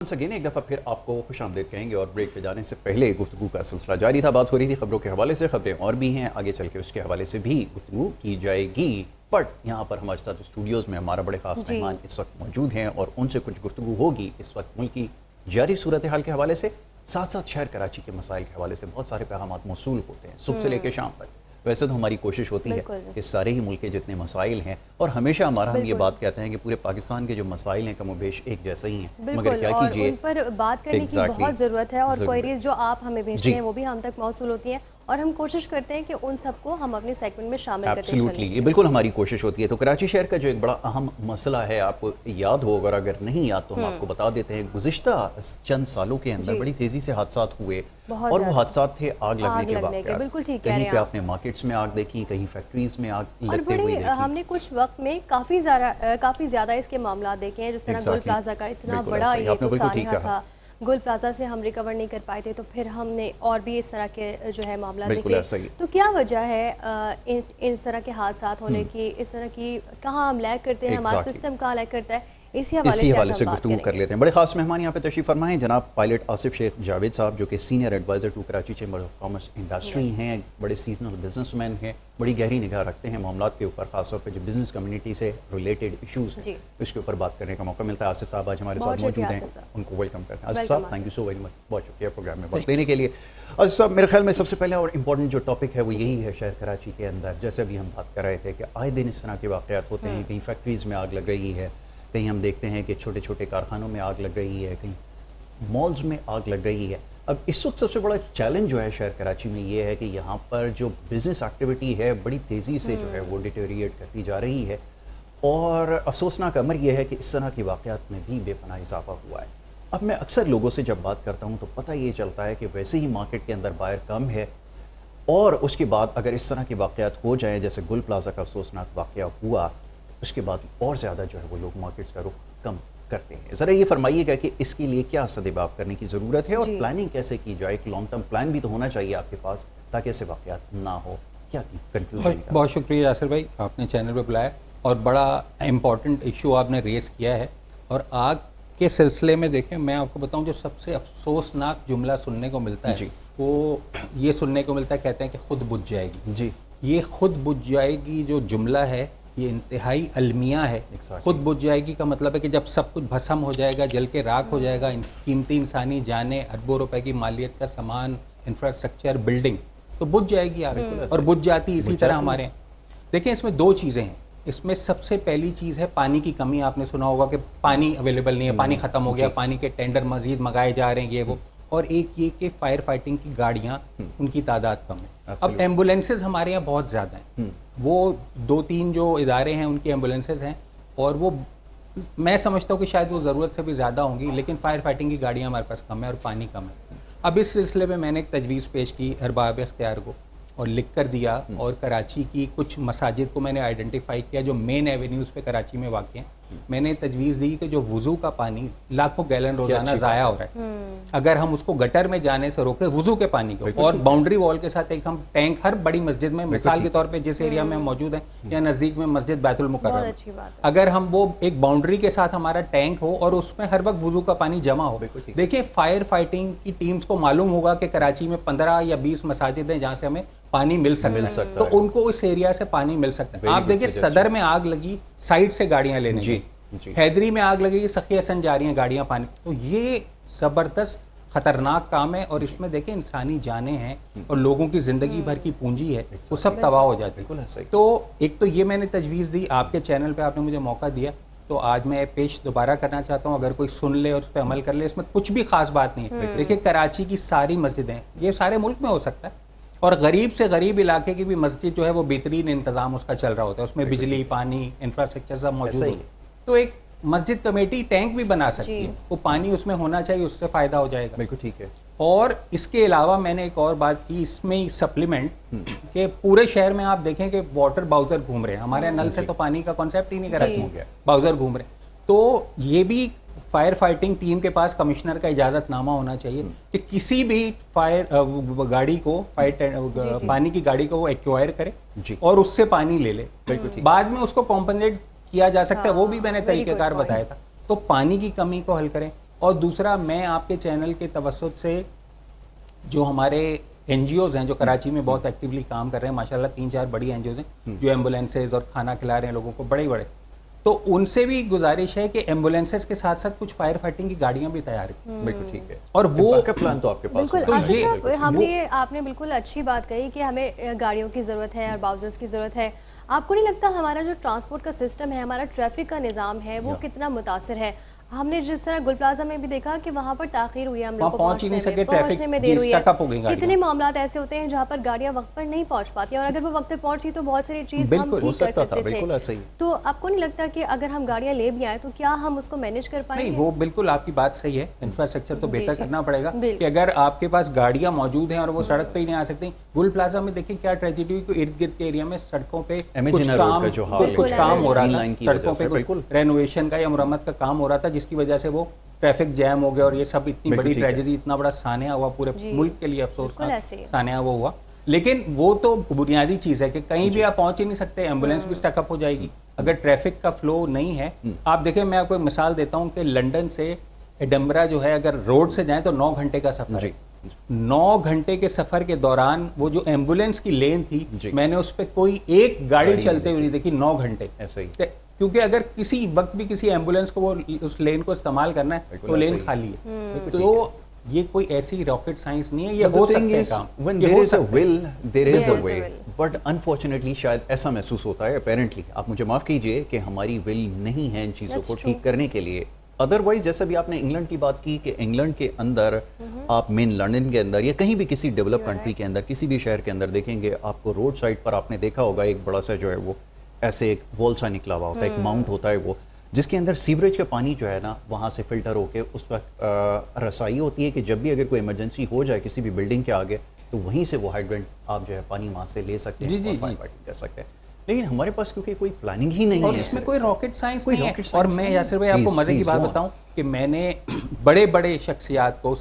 once again एक दफ़ा फिर आपको खुशामदीद कहेंगे और ब्रेक पे जाने से पहले गुफ्तगू का सिलसिला जारी था। बात हो रही थी खबरों के हवाले से, खबरें और भी हैं, आगे चल के उसके हवाले से भी गुफ्तगू की जाएगी। बट यहाँ पर हमारे साथ स्टूडियोज़ में हमारा बड़े ख़ास मेहमान इस वक्त मौजूद हैं और उनसे कुछ गुफ्तगू होगी इस वक्त मुल्क की जारी सूरत हाल के हवाले से, साथ साथ शहर कराची के मसाइल के हवाले से बहुत सारे पैगाम मौसूल होते हैं सुबह से लेकर शाम तक। वैसे तो हमारी कोशिश होती है कि सारे ही मुल्क के जितने मसाइल हैं, और हमेशा हमारा हम ये बात कहते हैं कि पूरे पाकिस्तान के जो मसाइल हैं कमोबेश एक जैसे ही हैं, मगर क्या कीजिए उन पर बात करने की बहुत ज़रूरत है और क्वेरीज जो आप हमें भेजते हैं वो भी हम तक मौसूल होती हैं और हम कोशिश करते हैं कि उन सबको हम अपने सेगमेंट में शामिल करते हैं। एब्सोल्युटली, ये बिल्कुल हमारी कोशिश होती है। तो कराची शहर का जो एक बड़ा अहम मसला है, आपको याद हो, अगर नहीं याद तो हम आपको बता देते हैं। गुज़िश्ता चंद सालों के अंदर बड़ी तेज़ी से हादसात हुए और वो हादसात थे आग लगने के वाक़यात। बिल्कुल ठीक कहीं पे आपने मार्केट्स में आग देखी, कहीं फैक्ट्रीज में आग लगते हुए देखी। हमने कुछ वक्त में काफ़ी ज़्यादा इसके मामला देखे हैं, जिस तरह गुल प्लाजा का इतना बड़ा ये नुकसान था, गुल प्लाजा से हम रिकवर नहीं कर पाए थे, तो फिर हमने और भी इस तरह के जो है मामला देखे। तो क्या वजह है इस तरह के हादसात होने की, इस तरह की कहाँ हम लैग करते हैं, हमारा सिस्टम कहाँ लैग करता है, इसी हवाले से गुफ्तगू कर लेते हैं। बड़े खास मेहमान यहाँ पे तशरीफ फरमाए जनाब पायलट आसिफ शेख जावेद साहब, जो कि senior adviser to Karachi chamber of commerce industry हैं, बड़े सीजनल बिजनेसमैन हैं, बड़ी गहरी निगाह रखते हैं मामलात के ऊपर, खासतौर पर जो बिजनेस कम्युनिटी से रिलेटेड इशूज़ हैं उसके ऊपर बात करने का मौका मिलता है। आसिफ साहब आज हमारे साथ मौजूद हैं, उनको वेलकम करते हैं। आसिफ साहब, thank you so very much, बहुत शुक्रिया प्रोग्राम में वक्त देने के लिए। आसिफ साहब, मेरे ख्याल में सबसे पहले और इम्पोर्टेंट जो टॉपिक है वो यही है शहर कराची के अंदर, जैसे अभी हम बात कर रहे थे कि आए दिन इस तरह के वाक़यात होते हैं, कहीं फैक्ट्रीज़ में आग लग रही है, कहीं हम देखते हैं कि छोटे छोटे कारखानों में आग लग रही है, कहीं मॉल्स में आग लग रही है। अब इस वक्त सबसे बड़ा चैलेंज जो है शहर कराची में ये है कि यहाँ पर जो बिज़नेस एक्टिविटी है बड़ी तेज़ी से जो है वो डिटेरिएट करती जा रही है, और अफसोसनाक अमर यह है कि इस तरह के वाक़यात में भी बेपनाह इजाफा हुआ है। अब मैं अक्सर लोगों से जब बात करता हूँ तो पता ये चलता है कि वैसे ही मार्केट के अंदर बायर कम है, और उसके बाद अगर इस तरह के वाक़यात हो जाएँ जैसे गुल प्लाजा का अफसोसनाक वाक़या हुआ, उसके बाद और ज़्यादा जो है वो लोग मार्केट्स का रुख कम करते हैं। ज़रा ये फरमाइएगा कि इसके लिए क्या सदेबाब करने की ज़रूरत है और प्लानिंग कैसे की जाए? एक लॉन्ग टर्म प्लान भी तो होना चाहिए आपके पास ताकि ऐसे वाक़यात ना हो। क्या कंक्लूजन? बहुत शुक्रिया यासिर भाई, आपने चैनल पे बुलाया और बड़ा इम्पॉर्टेंट इशू आपने रेस किया है। और आग के सिलसिले में देखें, मैं आपको बताऊं, जो सबसे अफसोसनाक जुमला सुनने को मिलता है वो ये सुनने को मिलता है, कहते हैं कि खुद बुझ जाएगी। जी, ये खुद बुझ जाएगी जो जुमला है ये इंतहाई अलमिया है। खुद बुझ जाएगी का मतलब है कि जब सब कुछ भस्म हो जाएगा, जल के राख हो जाएगा, कीमती इंसानी जाने, अरबों रुपए की मालियत का सामान, इंफ्रास्ट्रक्चर, बिल्डिंग, तो बुझ जाएगी आग। और बुझ जाती इसी तरह हमारे यहाँ। देखिए, इसमें दो चीज़ें हैं। इसमें सबसे पहली चीज़ है पानी की कमी। आपने सुना होगा कि पानी अवेलेबल नहीं है, पानी ख़त्म हो गया, पानी के टेंडर मजीद मंगाए जा रहे हैं, ये वो। और एक ये कि फायर फाइटिंग की गाड़ियाँ, उनकी तादाद कम है। अब एम्बुलेंसेज हमारे यहाँ बहुत ज़्यादा हैं, वो 2-3 जो इदारे हैं उनकी एम्बुलेंसेज हैं, और वो मैं समझता हूँ कि शायद वो ज़रूरत से भी ज़्यादा होंगी, लेकिन फायर फाइटिंग की गाड़ियाँ हमारे पास कम है और पानी कम है। अब इस सिलसिले में मैंने एक तजवीज़ पेश की अरबाब इख्तियार को और लिख कर दिया, और कराची की कुछ मसाजिद को मैंने आइडेंटिफाई किया जो मेन एवेन्यूज़ पे कराची में वाक़ हैं। मैंने तजवीज़ दी कि जो वज़ू का पानी लाखों गैलन रोज़ाना ज़ाया हो रहा है, अगर हम उसको गटर में जाने से रोके वज़ू के पानी को, और बाउंड्री वॉल के साथ एक हम टैंक हर बड़ी मस्जिद में, मिसाल के तौर पे जिस एरिया में हम मौजूद हैं या नज़दीक में मस्जिद बैतुल मुकर्रम, अगर हम वो एक बाउंड्री के साथ हमारा टैंक हो और उसमें हर वक्त वज़ू का पानी जमा हो। देखिए, फायर फाइटिंग की टीम्स को मालूम होगा कि कराची में 15 या 20 मसाजिद हैं जहाँ से हमें पानी मिल सकता है, तो उनको इस एरिया से पानी मिल सकता है। आप देखिए, सदर में आग लगी, साइड से गाड़ियां लेने जी, हैदरी में आग लगी, सखी हसन जा रही हैं गाड़ियां पानी। तो ये ज़बरदस्त खतरनाक काम है, और इसमें देखिए इंसानी जानें हैं और लोगों की ज़िंदगी भर की पूंजी है, वो सब तबाह हो जाती है। तो एक तो ये मैंने तजवीज़ दी, आपके चैनल पे आपने मुझे मौका दिया, तो आज मैं पेश दोबारा करना चाहता हूँ। अगर कोई सुन ले और उस पर अमल कर ले, इसमें कुछ भी खास बात नहीं है। देखिए, कराची की सारी मस्जिदें, ये सारे मुल्क में हो सकता है, और गरीब से गरीब इलाके की भी मस्जिद जो है वो बेहतरीन इंतजाम उसका चल रहा होता है, उसमें बिजली, पानी, इंफ्रास्ट्रक्चर सब मौजूद है। तो एक मस्जिद कमेटी टैंक भी बना सकती है, वो पानी उसमें होना चाहिए, उससे फ़ायदा हो जाएगा। बिल्कुल ठीक है। और इसके अलावा मैंने एक और बात की इसमें ही सप्लीमेंट, कि पूरे शहर में आप देखें कि वाटर बाउजर घूम रहे हैं। हमारे नल से तो पानी का कॉन्सेप्ट ही नहीं कराची में, बाउजर घूम रहे हैं। तो ये भी फायर फाइटिंग टीम के पास कमिश्नर का इजाज़तनामा होना चाहिए कि किसी भी फायर गाड़ी को, पानी की गाड़ी को वो एक्वायर करे और उससे पानी ले ले, बाद में उसको कॉम्पनसेट किया जा सकता है। वो भी मैंने तरीक़ेकार बताया था। तो पानी की कमी को हल करें। और दूसरा मैं आपके चैनल के तवज्जुह से जो हमारे एनजीओज हैं जो कराची में बहुत एक्टिवली काम कर रहे हैं, माशाल्लाह 3-4 बड़ी एनजीओज हैं जो एम्बुलेंसेज और खाना खिला रहे हैं लोगों को, बड़े बड़े, तो उनसे भी गुजारिश है कि एम्बुलेंसेज के साथ साथ कुछ फायर फाइटिंग की गाड़ियां भी तैयार की। बिल्कुल ठीक है। और वो प्लान तो आपके पास बिल्कुल तो आसिफ ये- साहब, हमने आपने बिल्कुल अच्छी बात कही कि हमें गाड़ियों की ज़रूरत है और बाउजर्स की ज़रूरत है। आपको नहीं लगता हमारा जो ट्रांसपोर्ट का सिस्टम है, हमारा ट्रैफिक का निज़ाम है, वो कितना मुतासर है? हमने जिस तरह गुल प्लाजा में भी देखा कि वहाँ पर ताखीर हुई है हम लोग को पहुंच ही नहीं सके, पहुंचने में देर हुई है। stuck up हो गई गाड़ियां। कितने मामलात ऐसे होते हैं जहाँ पर गाड़ियाँ वक्त पर नहीं पहुँच पाती और अगर वो वक्त पर पहुँची तो बहुत सारी चीज़ हम बिल्कुल, ठीक कर सकते बिल्कुल ऐसा थे। ही। तो आपको नहीं लगता कि अगर हम गाड़ियाँ ले भी आए तो क्या हम उसको मैनेज कर नहीं, पाएंगे? वो बिल्कुल आपकी बात सही है, इंफ्रास्ट्रक्चर तो जी, बेहतर जी। करना पड़ेगा बिल्कुल। कि अगर आपके पास गाड़ियां मौजूद हैं और वो सड़क पे ही नहीं आ सकती। गुल प्लाजा में देखिए क्या ट्रेजेडी हुई कि इर्द गिर्द के एरिया में सड़कों पे कुछ एमेजिना रोड काम का जो हाल है, कुछ काम हो रहा ग्रीन था, लाइन की सड़कों वजह से, पे बिल्कुल। कुछ रेनोवेशन का या मुरम्मत का काम हो रहा था जिसकी वजह से वो ट्रैफिक जैम हो गया और ये सब इतनी बिल्कुल बड़ी ठीक है। ट्रेजेडी, इतना बड़ा सानिया हुआ पूरे जी। मुल्क के लिए, अफसोस बिल्कुल ऐसे ही। सानिया वो हुआ। लेकिन वो तो बुनियादी चीज़ है कि कहीं भी आप पहुंच ही नहीं सकते, एम्बुलेंस भी स्टकअप हो जाएगी अगर ट्रैफिक का फ्लो नहीं है। आप देखें, मैं आपको एक मिसाल देता हूं कि लंदन से एडनबरा जो है अगर रोड से जाएं तो 9 घंटे का सफर है। 9 घंटे के सफर के दौरान वो जो एम्बुलेंस की लेन थी, मैंने उस पर कोई एक गाड़ी चलते हुए नहीं देखी 9 घंटे। ऐसे ही। क्योंकि अगर किसी वक्त भी किसी एम्बुलेंस को वो उस लेन को इस्तेमाल करना है तो लेन खाली है। तो ये कोई ऐसी रॉकेट साइंस नहीं है, ये हो सकता है काम, when ये there हो is a सकता है। will there is a There is a way, will. but unfortunately शायद ऐसा महसूस होता है apparently, आप मुझे माफ कीजिए कि हमारी विल नहीं है इन चीज़ों That's को true. ठीक करने के लिए। अदरवाइज जैसा भी आपने इंग्लैंड की बात की कि इंग्लैंड के अंदर आप मेन लंदन के अंदर या कहीं भी किसी डेवलप कंट्री के अंदर किसी भी शहर के अंदर देखेंगे, आपको रोड साइड पर आपने देखा होगा एक बड़ा सा जो है वो ऐसे एक वॉल सा निकला हुआ होता है, एक माउंट होता है वो, जिसके अंदर सीवरेज का पानी जो है ना वहाँ से फिल्टर होके उस पर रसाई होती है कि जब भी अगर कोई इमरजेंसी हो जाए किसी भी बिल्डिंग के आगे तो वहीं से वो हाइड्रेंट आप जो है पानी वहाँ से ले सकते हैं और फायर फाइटिंग कर सकते हैं। लेकिन हमारे पास क्योंकि कोई प्लानिंग ही नहीं और है इसमें कोई रॉकेट साइंस कोई नहीं है। rocket science और मैं नहीं है। यासिर भाई आपको Please, मजे की please, बात go on. बताऊं कि मैंने बड़े बड़े शख्सियात को,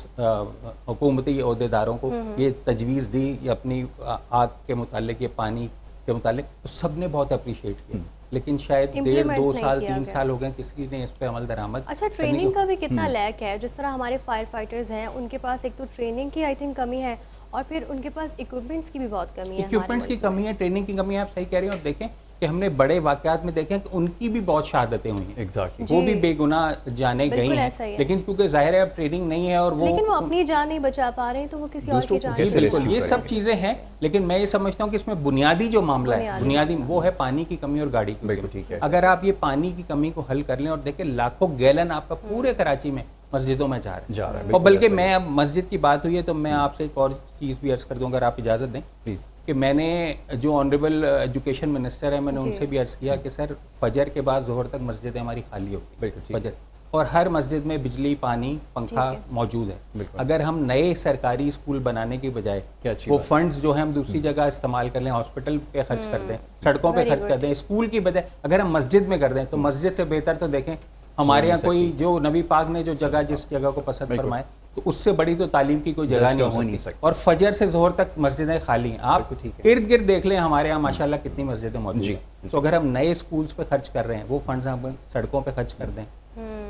हुकूमती अहदेदारों को ये तजवीज़ दी ये अपनी आग के मुतालिक, ये पानी के मुतालिक, तो सब ने बहुत अप्रिशिएट किया। लेकिन शायद 1.5-2 नहीं साल किया 3 गया। साल हो गए किसी ने इस पे अमल दरामद अच्छा, करने ट्रेनिंग को- का भी कितना लैक है? जिस तरह हमारे फायर फाइटर्स हैं उनके पास एक तो ट्रेनिंग की आई थिंक कमी है और फिर उनके पास इक्विपमेंट्स की भी बहुत कमी है। इक्विपमेंट्स की कमी है, ट्रेनिंग की कमी है, आप सही कह रही हैं। और देखें कि हमने बड़े वाकयात में देखे कि उनकी भी बहुत शहादतें हुई हैं, एग्जैक्टली। वो जी। भी बेगुनाह जाने गई बिल्कुल हैं, ऐसा ही है। लेकिन क्योंकि जाहिर है अब ट्रेनिंग नहीं है और लेकिन वो अपनी जान नहीं बचा पा रहे हैं तो वो किसी और दूसरों की को जान कैसे नहीं बिल्कुल, बचा ये पा सब रहे। चीज़ें हैं। लेकिन मैं ये समझता हूँ कि इसमें बुनियादी जो मामला है, बुनियादी वो है पानी की कमी और गाड़ी की बिल्कुल कमी। ठीक है। अगर आप ये पानी की कमी को हल कर लें और देखें लाखों गैलन आपका पूरे कराची में मस्जिदों में जा रहा है। और बिल्कुल बल्कि ऐसा ही। मैं अब मस्जिद की बात हुई है तो मैं आपसे एक और चीज़ भी अर्ज़ कर दूँ अगर आप इजाज़त दें प्लीज़। कि मैंने जो ऑनरेबल एजुकेशन मिनिस्टर है मैंने जी। उनसे भी अर्ज़ किया कि सर फजर के बाद जोहर तक मस्जिदें हमारी खाली होती बिल्कुल ठीक। फजर, और हर मस्जिद में बिजली पानी पंखा ठीक है। मौजूद है। बिल्कुल। अगर हम नए सरकारी स्कूल बनाने की बजाय क्या अच्छी वो बात है। फंड्स जो है हम दूसरी जगह इस्तेमाल कर लें, हॉस्पिटल पे खर्च कर दें, सड़कों पे Very खर्च good. कर दें, स्कूल की बजाय अगर हम मस्जिद में कर दें तो मस्जिद से बेहतर तो देखें हमारे यहाँ कोई जो नबी पाक ने जो जगह जिस जगह को पसंद बिल्कुल। फरमाए तो उससे बड़ी तो तालीम की कोई जगह नहीं हो सकती। और फजर से जोहर तक मस्जिदें खाली हैं। आप बिल्कुल ठीक है। इर्द गिर्द देख लें हमारे यहाँ माशाल्लाह कितनी मस्जिदें मौजूद जी, हैं। तो अगर हम नए स्कूल्स पे खर्च कर रहे हैं, वो फंड्स हम सड़कों पे खर्च कर दें,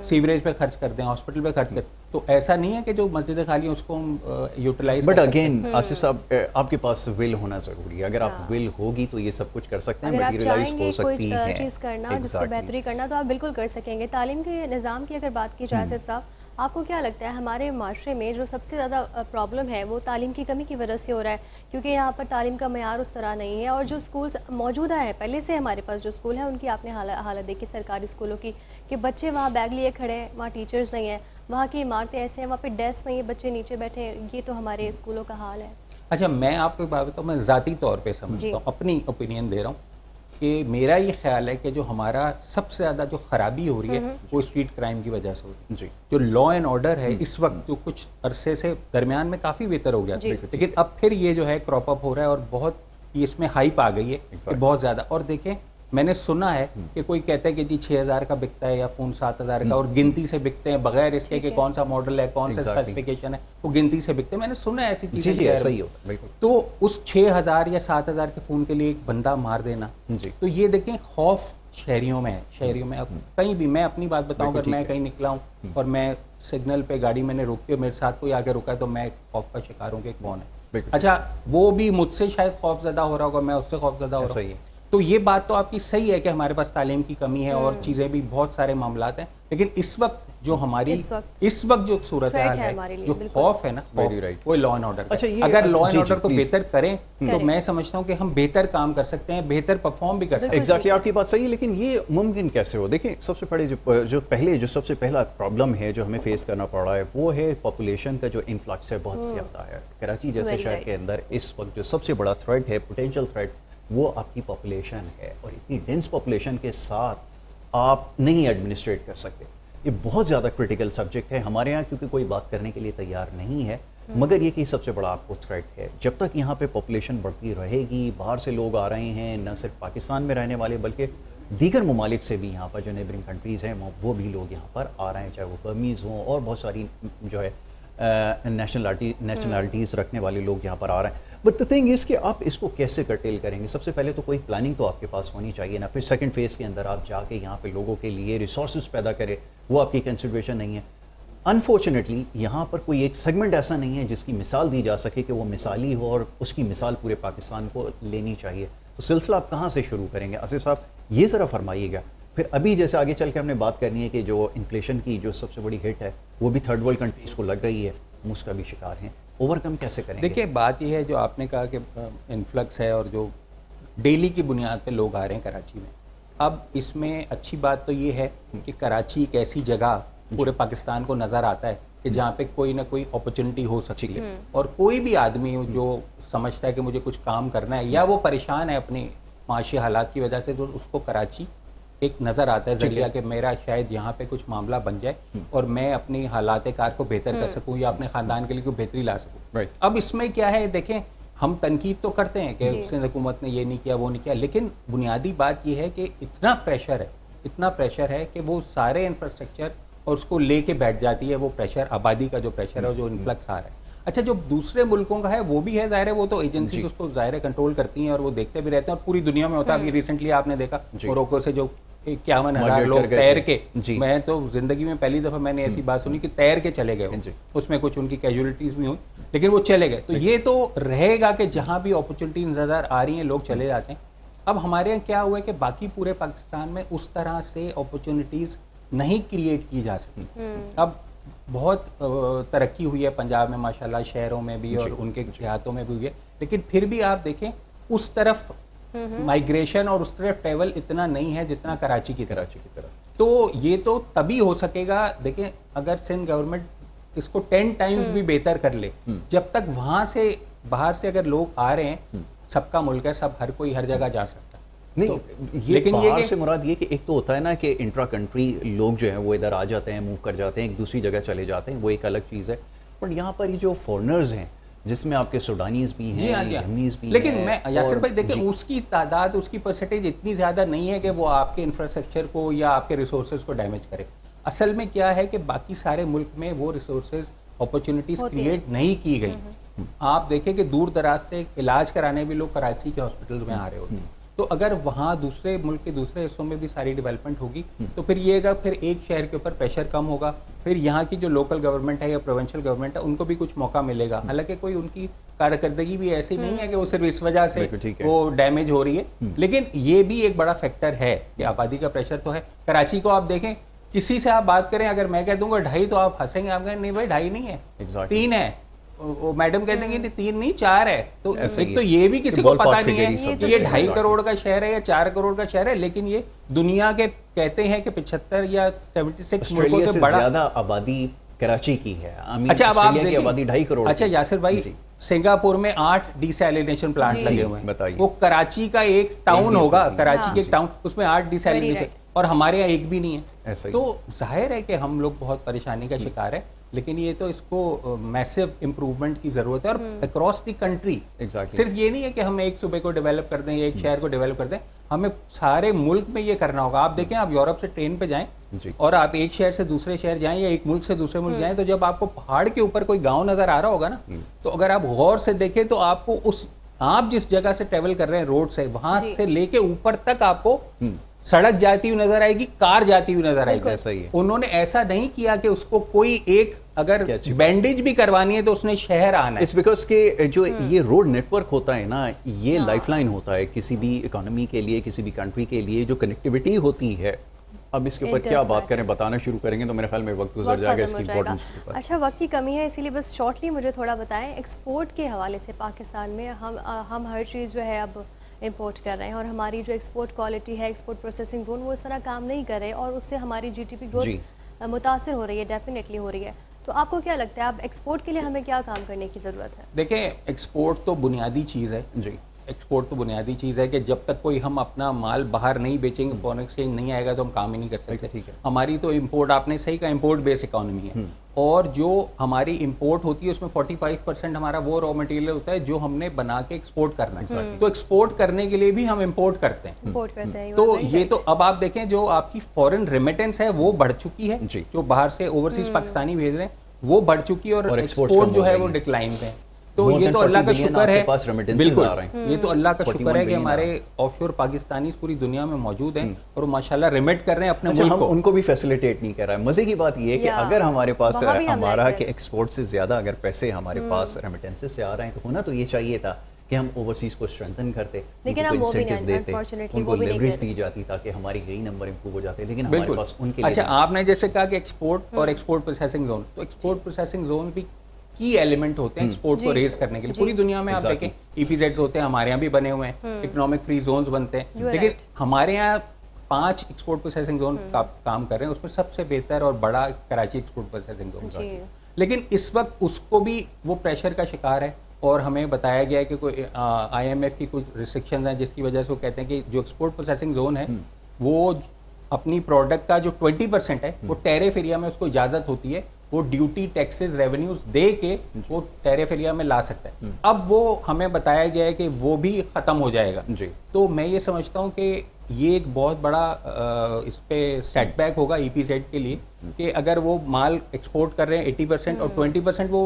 सीवरेज पे खर्च कर दें, हॉस्पिटल पे खर्च कर, तो ऐसा नहीं है कि जो मस्जिदें खाली हैं उसको हम यूटिलाइज बट अगेन आसिफ साहब, आपके पास विल होना जरूरी है। अगर आप विल होगी तो ये सब कुछ कर सकते हैं, अगर आप मटेरियलाइज चाहेंगे हो कोई सकती है चीज़ करना जिसको Exactly. बेहतरी करना तो आप बिल्कुल कर सकेंगे। तालीम के निज़ाम की अगर बात की जाए आसिफ साहब, आपको क्या लगता है हमारे माशरे में जो सबसे ज़्यादा प्रॉब्लम है वो तालीम की कमी की वजह से हो रहा है? क्योंकि यहाँ पर तालीम का मयार उस तरह नहीं है और जो स्कूल्स मौजूदा है पहले से हमारे पास जो स्कूल है उनकी आपने हालत देखी सरकारी स्कूलों की कि बच्चे वहाँ बैग लिए खड़े हैं, वहाँ टीचर्स नहीं है, वहाँ की इमारतें ऐसे हैं, वहाँ पे डेस्क नहीं है, बच्चे नीचे बैठे हैं। ये तो हमारे स्कूलों का हाल है। अच्छा, मैं आपको एक बात बताऊँ, मैं ज़ाती तौर पे समझता हूँ, अपनी ओपिनियन दे रहा हूँ कि मेरा ये ख्याल है कि जो हमारा सबसे ज़्यादा जो खराबी हो रही है वो स्ट्रीट क्राइम की वजह से हो रही है। जी। जो लॉ एंड ऑर्डर है इस वक्त जो कुछ अरसे से दरमियान में काफ़ी बेहतर हो गया था, जी। लेकिन अब फिर ये जो है क्रॉप अप हो रहा है और बहुत ये इसमें हाइप आ गई है कि बहुत ज़्यादा। और देखें, मैंने सुना है कि कोई कहता है कि जी 6,000 का बिकता है या फ़ोन 7,000 का, और गिनती से बिकते हैं बगैर इसके कि कौन सा मॉडल है, कौन सा Exactly. स्पेसिफिकेशन है, वो गिनती से बिकते हैं। मैंने सुना है ऐसी जी चीज़ें। जी ऐसा ही होता है बिल्कुल। तो उस 6,000 या 7,000 के फ़ोन के लिए एक बंदा मार देना, जी। तो ये देखें खौफ शहरियों में है। शहरियों में अब कहीं भी, मैं अपनी बात बताऊं, बिल्कुल अगर मैं ठीक है। कहीं निकला हूं और मैं सिग्नल पे गाड़ी मैंने रोकी और मेरे साथ कोई आगे रुका है तो मैं खौफ का शिकार हूँ कि कौन है। बिल्कुल। अच्छा, वो भी मुझसे शायद खौफजदा हो रहा होगा, मैं उससे खौफजदा हो रहा सही हूँ। है। तो ये बात तो आपकी सही है कि हमारे पास तालीम की कमी है और चीज़ें भी बहुत सारे मामलात हैं, लेकिन इस वक्त जो हमारी इस वक्त जो सूरत हाल है, जो खौफ है ना, वो लॉ एंड ऑर्डर। अच्छा, अगर लॉ एंड ऑर्डर को बेहतर करें तो मैं समझता हूँ कि हम बेहतर काम कर सकते हैं, बेहतर परफॉर्म भी कर सकते हैं। एग्जैक्टली, आपकी बात सही है, लेकिन ये मुमकिन कैसे हो? देखिए, सबसे बड़े जो सबसे पहला प्रॉब्लम है जो हमें फेस करना पड़ रहा है वो है पॉपुलेशन का जो इन्फ्लक्स है, बहुत ज़्यादा है। कराची जैसे शहर के अंदर इस वक्त जो सबसे बड़ा थ्रेट है, पोटेंशियल थ्रेट, वो आपकी पॉपुलेशन है, और इतनी डेंस पॉपुलेशन के साथ आप नहीं एडमिनिस्ट्रेट कर सकते। ये बहुत ज़्यादा क्रिटिकल सब्जेक्ट है हमारे यहाँ, क्योंकि कोई बात करने के लिए तैयार नहीं है, मगर ये कि सबसे बड़ा आपको थ्रेट है। जब तक यहाँ पे पॉपुलेशन बढ़ती रहेगी, बाहर से लोग आ रहे हैं, न सिर्फ पाकिस्तान में रहने वाले बल्कि दीगर ममालिक से भी, यहाँ पर जो नेबरिंग कंट्रीज़ हैं वो भी लोग यहाँ पर आ रहे हैं, चाहे वो बर्मीज़ हों और बहुत सारी जो है नेशनलिटीज़ रखने वाले लोग यहाँ पर आ रहे हैं। बट द थिंग इज़ कि आप इसको कैसे कर्टेल करेंगे? सबसे पहले तो कोई प्लानिंग तो आपके पास होनी चाहिए ना, फिर सेकंड फेज़ के अंदर आप जाके यहाँ पे लोगों के लिए रिसोर्सेज पैदा करें, वो आपकी कंसिडरेशन नहीं है। अनफॉर्चुनेटली यहाँ पर कोई एक सेगमेंट ऐसा नहीं है जिसकी मिसाल दी जा सके कि वो मिसाली हो और उसकी मिसाल पूरे पाकिस्तान को लेनी चाहिए। तो सिलसिला आप कहाँ से शुरू करेंगे? आसिफ साहब, ये ज़रा फरमाइएगा। फिर अभी जैसे आगे चल के हमने बात करनी है कि जो इन्फ्लेशन की जो सबसे बड़ी हिट है वो भी थर्ड वर्ल्ड कंट्रीज़ को लग रही है, हम उसका भी शिकार हैं, ओवरकम कैसे करेंगे? देखिए, बात यह है जो आपने कहा कि इन्फ्लक्स है और जो डेली की बुनियाद पे लोग आ रहे हैं कराची में। अब इसमें अच्छी बात तो ये है कि कराची एक ऐसी जगह पूरे पाकिस्तान को नज़र आता है कि जहाँ पे कोई ना कोई अपॉर्चुनिटी हो सकती है, और कोई भी आदमी जो समझता है कि मुझे कुछ काम करना है या वो परेशान है अपनी माशी हालात की वजह से, तो उसको कराची एक नज़र आता है जरिया कि मेरा शायद यहाँ पे कुछ मामला बन जाए और मैं अपनी हालात कार को बेहतर कर सकूँ या अपने ख़ानदान के लिए कोई बेहतरी ला सकूँ। अब इसमें क्या है, देखें, हम तनकीद तो करते हैं कि सिंध हुकूमत ने ये नहीं किया, वो नहीं किया, लेकिन बुनियादी बात ये है कि इतना प्रेशर है कि वो सारे इंफ्रास्ट्रक्चर और उसको लेके बैठ जाती है, वो प्रेशर, आबादी का जो प्रेशर है, जो इन्फ्लक्स आ रहा है। अच्छा, जो दूसरे मुल्कों का है वो भी है, ज़ाहिर है, वो तो एजेंसी उसको ज़ाहिर है कंट्रोल करती हैं और वो देखते भी रहते हैं, और पूरी दुनिया में होता है। अभी रिसेंटली आपने देखा मोरक्को से जो 51,000 लोग तैर के, मैं तो जिंदगी में पहली दफ़ा मैंने ऐसी बात सुनी कि तैर के चले गए, उसमें कुछ उनकी कैजुअलिटीज़ भी हुई, लेकिन वो चले गए। तो ये तो रहेगा कि जहाँ भी अपॉर्चुनिटी नज़र आ रही हैं लोग चले जाते हैं। अब हमारे यहाँ क्या हुआ है कि बाकी पूरे पाकिस्तान में उस तरह से अपॉर्चुनिटीज़ नहीं क्रिएट की जा सकी। अब बहुत तरक्की हुई है पंजाब में माशाल्लाह, शहरों में भी और उनके देहातों में भी हुई है, लेकिन फिर भी आप देखें उस तरफ माइग्रेशन और उस तरफ ट्रैवल इतना नहीं है जितना कराची की तरफ। तो ये तो तभी हो सकेगा, देखें, अगर सिंध गवर्नमेंट इसको 10 टाइम्स भी बेहतर कर ले, जब तक वहां से बाहर से अगर लोग आ रहे हैं, सबका मुल्क है, सब हर कोई हर जगह जा सकता है। नहीं, तो लेकिन बाहर से मुराद ये कि एक तो होता है ना कि इंट्रा कंट्री लोग जो हैं वो इधर आ जाते हैं, मूव कर जाते हैं, एक दूसरी जगह चले जाते हैं, वो एक अलग चीज़ है। पर यहाँ पर ये जो फॉरनर्स हैं, जिसमें आपके सूडानीज भी हैं, यमनीज भी हैं, लेकिन मैं यासिर भाई देखिए, उसकी तादाद, उसकी परसेंटेज इतनी ज़्यादा नहीं है कि वो आपके इंफ्रास्ट्रक्चर को या आपके रिसोर्सेज को डैमेज करे। असल में क्या है कि बाकी सारे मुल्क में वो रिसोर्सेज, अपॉर्चुनिटीज़ क्रिएट नहीं की गई। आप देखें कि दूर दराज से इलाज कराने भी लोग कराची के हॉस्पिटल में आ रहे होते हैं। तो अगर वहाँ दूसरे मुल्क के दूसरे हिस्सों में भी सारी डेवलपमेंट होगी तो फिर ये फिर एक शहर के ऊपर प्रेशर कम होगा, फिर यहाँ की जो लोकल गवर्नमेंट है या प्रोविंशियल गवर्नमेंट है उनको भी कुछ मौका मिलेगा। हालांकि कोई उनकी कारकर्दगी भी ऐसी नहीं है कि वो सिर्फ इस वजह से वो डैमेज हो रही है, लेकिन ये भी एक बड़ा फैक्टर है कि आबादी का प्रेशर तो है। कराची को आप देखें, किसी से आप बात करें, अगर मैं कह दूंगा 2.5 तो आप हंसेंगे, आप कहेंगे नहीं भाई 2.5 नहीं है, 3 है, वो मैडम कहते हैं कि 3 नहीं 4 है। तो एक तो ये भी किसी को पता नहीं है कि ये 2.5 करोड़ का शहर है या 4 करोड़ का शहर है, लेकिन ये दुनिया के कहते हैं कि 75 या 76 मुल्कों से बड़ा ज्यादा आबादी कराची की है। अच्छा, अब आप देखिए आबादी 2.5 करोड़। अच्छा यासिर भाई, सिंगापुर में 8 डिसैलिनेशन प्लांट लगे हुए हैं, वो कराची का एक टाउन होगा, कराची के एक टाउन, उसमें 8 डिसैलिनेशन, और हमारे यहाँ एक भी नहीं है। तो जाहिर है कि हम लोग बहुत परेशानी का शिकार है, लेकिन ये तो इसको मैसिव इम्प्रूवमेंट की जरूरत है, और अक्रॉस द कंट्री। सिर्फ ये नहीं है कि हम एक सूबे को डेवलप कर दें या एक शहर को डेवलप कर दें, हमें सारे मुल्क में ये करना होगा। आप देखें, आप यूरोप से ट्रेन पे जाएं और आप एक शहर से दूसरे शहर जाएं या एक मुल्क से दूसरे मुल्क जाएं, तो जब आपको पहाड़ के ऊपर कोई गांव नजर आ रहा होगा ना, तो अगर आप गौर से देखें तो आपको आप जिस जगह से ट्रेवल कर रहे हैं रोड से, वहां से लेके ऊपर तक आपको सड़क जाती हुई नजर आएगी, कार जाती हुई नजर आएगी। ऐसा ही है। उन्होंने ऐसा नहीं किया कि उसको कोई एक अगर बैंडेज भी करवानी है तो उसने शहर आना है। इट्स बिकॉज के जो ये रोड नेटवर्क होता है ना, ये लाइफलाइन होता है किसी भी इकोनॉमी के लिए, किसी भी कंट्री के लिए। जो कनेक्टिविटी होती है, अब इसके ऊपर क्या बात करें, बताना शुरू करेंगे तो मेरे ख्याल में वक्त गुजर जाएगा इसकी इम्पोर्टेंस के ऊपर। अच्छा, वक्त की कमी है, इसीलिए बस शॉर्टली मुझे थोड़ा बताएं, एक्सपोर्ट के हवाले से पाकिस्तान में हम हर चीज़ जो है अब इंपोर्ट कर रहे हैं, और हमारी जो एक्सपोर्ट क्वालिटी है, एक्सपोर्ट प्रोसेसिंग जोन, वो इस तरह काम नहीं कर रहे, और उससे हमारी जीडीपी ग्रोथ मुतासिर हो रही है, डेफिनेटली हो रही है। तो आपको क्या लगता है, अब एक्सपोर्ट के लिए हमें क्या काम करने की ज़रूरत है? देखिए, एक्सपोर्ट तो बुनियादी चीज़ है जी। एक्सपोर्ट तो बुनियादी चीज़ है कि जब तक कोई हम अपना माल बाहर नहीं बेचेंगे, फॉरेन एक्सचेंज नहीं आएगा तो हम काम ही नहीं कर सकते। ठीक है। हमारी तो इंपोर्ट, आपने सही कहा, इंपोर्ट बेस इकोनॉमी है, और जो हमारी इंपोर्ट होती है उसमें 45% हमारा वो रॉ मटेरियल होता है जो हमने बना के एक्सपोर्ट करना है। तो एक्सपोर्ट करने के लिए भी हम इंपोर्ट करते हैं। इंपोर्ट करते हैं, तो ये तो अब आप देखें, जो आपकी फॉरेन रेमिटेंस है वो बढ़ चुकी है, जो बाहर से ओवरसीज पाकिस्तानी भेज रहे हैं वो बढ़ चुकी है, और एक्सपोर्ट जो है वो डिक्लाइन पे है। तो ये तो अल्लाह का शुक्र है, बिल्कुल, ये तो अल्लाह का शुक्र है कि हमारे ऑफशोर पाकिस्तानी पूरी दुनिया में मौजूद हैं और माशाल्लाह रिमिट कर रहे हैं अपने मुल्क को। उनको भी फैसिलिटेट नहीं कर रहा है। मजे की बात ये है कि अगर हमारे पास हमारा के एक्सपोर्ट से ज्यादा अगर पैसे हमारे पास रेमिटेंसेस से आ रहे हैं, तो होना तो ये चाहिए था कि हम ओवरसीज को स्ट्रेंथन करते, लेकिन हम वो भी नहीं, अनफॉर्चुनेटली उनको लेवरेज दी जाती ताकि हमारी यही नंबर इंप्रूव हो जाते, लेकिन हमारे पास उनके लिए। अच्छा, आपने जैसे कहा कि एक्सपोर्ट और एक्सपोर्ट प्रोसेसिंग जोन, तो एक्सपोर्ट प्रोसेसिंग जोन भी की एलिमेंट होते हैं एक्सपोर्ट को रेज करने के लिए। पूरी दुनिया में आप देखें ईपीजेड्स होते हैं, हमारे यहाँ भी बने हुए हैं, इकोनॉमिक फ्री जोन्स बनते हैं, लेकिन हमारे यहाँ 5 एक्सपोर्ट प्रोसेसिंग जोन का काम कर रहे हैं। उसमें सबसे बेहतर और बड़ा कराची एक्सपोर्ट प्रोसेसिंग जोन, लेकिन इस वक्त उसको भी वो प्रेशर का शिकार है, और हमें बताया गया है कि कोई IMF की कुछ रिस्ट्रिक्शंस हैं जिसकी वजह से वो कहते हैं कि जो एक्सपोर्ट प्रोसेसिंग जोन है वो अपनी प्रोडक्ट का जो 20% है वो टैरिफ एरिया में उसको इजाजत होती है, वो ड्यूटी टैक्सेस रेवेन्यूज दे के वो टैरिफ एरिया में ला सकता है। अब वो हमें बताया गया है कि वो भी खत्म हो जाएगा जी। तो मैं ये समझता हूँ कि ये एक बहुत बड़ा इस पे सेटबैक होगा EPZ के लिए, कि अगर वो माल एक्सपोर्ट कर रहे हैं 80% और 20% वो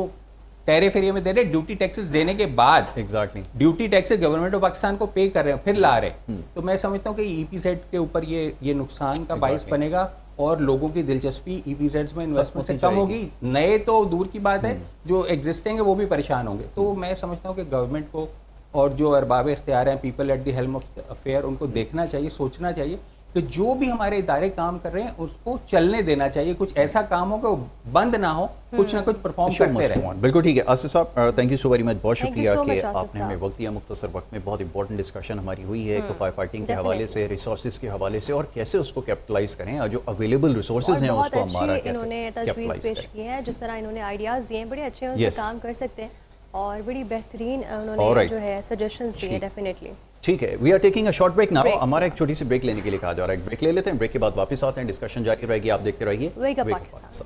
टैरिफ एरिया में दे रहे हैं, ड्यूटी टैक्सेस देने के बाद duty taxes government of Pakistan को पे कर रहे हैं, फिर ला रहे हैं। तो मैं समझता हूँ कि EPZ के ऊपर ये नुकसान का बाइस बनेगा, और लोगों की दिलचस्पी EPZ में इन्वेस्टमेंट से कम होगी। नए तो दूर की बात है, जो एग्जिस्टिंग है वो भी परेशान होंगे। तो मैं समझता हूँ कि गवर्नमेंट को और जो अरबाब इख्तियार हैं, people at the helm of affair, उनको देखना चाहिए, सोचना चाहिए कि जो भी हमारे इदारे काम कर रहे हैं उसको चलने देना चाहिए। कुछ ऐसा काम हो कि वो बंद ना हो, कुछ ना कुछ परफॉर्म करते रहे। बिल्कुल ठीक है आसिफ साहब, thank you so very much, बहुत शुक्रिया कि आपने हमें वक्त दिया। मुख्तसर वक्त में बहुत इंपॉर्टेंट डिस्कशन हमारी हुई है, फायर फाइटिंग के हवाले से, रिसोर्सेज के हवाले से, और कैसे उसको कैपिटलाइज करें, और जो अवेलेबल रिसोर्सेज हैं उसको हमारा इन्होंने तजवीज़ पेश की है, जिस तरह इन्होंने आइडियाज़ दिए हैं, बड़े अच्छे हैं, उस पर काम कर सकते हैं, और बड़ी बेहतरीन उन्होंने जो है सजेशंस दिए हैं डेफिनेटली। ठीक है, we are taking a short break now. हमारा एक छोटी सी ब्रेक लेने के लिए कहा जा रहा है, ब्रेक ले लेते हैं, ब्रेक के बाद वापस आते हैं, डिस्कशन जारी रहेगी, आप देखते रहिए वेक अप पाकिस्तान।